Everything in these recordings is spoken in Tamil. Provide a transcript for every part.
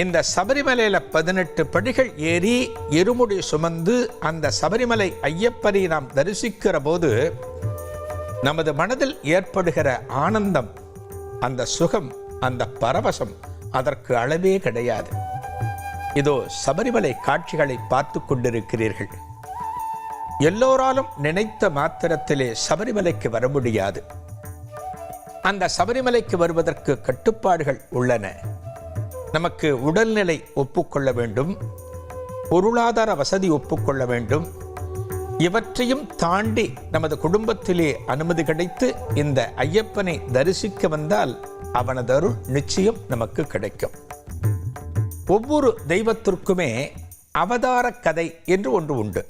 இந்த சபரிமலையில 18 படிகள் ஏறி இருமுடி சுமந்து அந்த சபரிமலை ஐயப்பனை நாம் தரிசிக்கிற போது நமது மனதில் ஏற்படுகிற ஆனந்தம், அந்த சுகம், அந்த பரவசம் அதற்கு அளவே கிடையாது. இதோ சபரிமலை காட்சிகளை பார்த்து கொண்டிருக்கிறீர்கள். எல்லோராலும் நினைத்த மாத்திரத்திலே சபரிமலைக்கு வர முடியாது. அந்த சபரிமலைக்கு வருவதற்கு கட்டுப்பாடுகள் உள்ளன. நமக்கு உடல்நிலை ஒப்புக்கொள்ள வேண்டும், பொருளாதார வசதி ஒப்புக்கொள்ள வேண்டும். இவற்றையும் தாண்டி நமது குடும்பத்திலே அனுமதி கிடைத்து இந்த ஐயப்பனை தரிசிக்க வந்தால் அவனது அருள் நிச்சயம் நமக்கு கிடைக்கும். ஒவ்வொரு தெய்வத்திற்குமே அவதார கதை என்று ஒன்று உண்டு.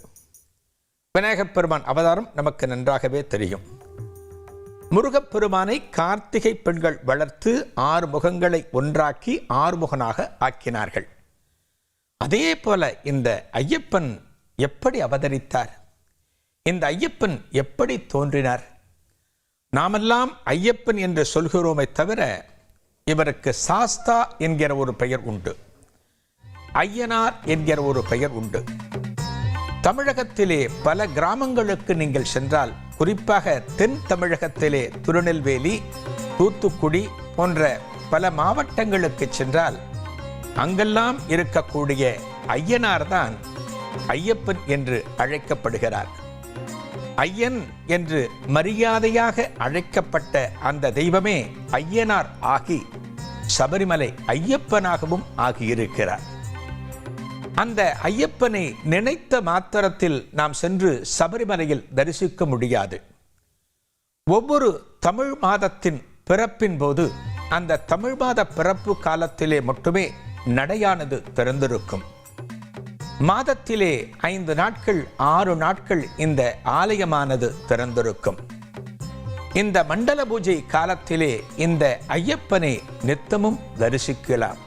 விநாயகப் பெருமான் அவதாரம் நமக்கு நன்றாகவே தெரியும். முருகப்பெருமானை கார்த்திகை பெண்கள் வளர்த்து 6 முகங்களை ஒன்றாக்கி 6 முகனாக ஆக்கினார்கள். அதே போல இந்த ஐயப்பன் எப்படி அவதரித்தார்? இந்த ஐயப்பன் எப்படி தோன்றினார்? நாமெல்லாம் ஐயப்பன் என்று சொல்கிறோமே தவிர இவருக்கு சாஸ்தா என்கிற ஒரு பெயர் உண்டு, ஐயனார் என்கிற ஒரு பெயர் உண்டு. தமிழகத்திலே பல கிராமங்களுக்கு நீங்கள் சென்றால், குறிப்பாக தென் தமிழகத்திலே திருநெல்வேலி, தூத்துக்குடி போன்ற பல மாவட்டங்களுக்கு சென்றால் அங்கெல்லாம் இருக்கக்கூடிய ஐயனார் தான் ஐயப்பன் என்று அழைக்கப்படுகிறார். ஐயன் என்று மரியாதையாக அழைக்கப்பட்ட அந்த தெய்வமே ஐயனார் ஆகி சபரிமலை ஐயப்பனாகவும் ஆகியிருக்கிறார். அந்த ஐயப்பனை நினைத்த மாத்திரத்தில் நாம் சென்று சபரிமலையில் தரிசிக்க முடியாது. ஒவ்வொரு தமிழ் மாதத்தின் பிறப்பின் போது அந்த தமிழ் மாத பிறப்பு காலத்திலே மட்டுமே நடையானது திறந்திருக்கும். மாதத்திலே 5 நாட்கள் 6 நாட்கள் இந்த ஆலயமானது திறந்திருக்கும். இந்த மண்டல பூஜை காலத்திலே இந்த ஐயப்பனை நித்தமும் தரிசிக்கலாம்.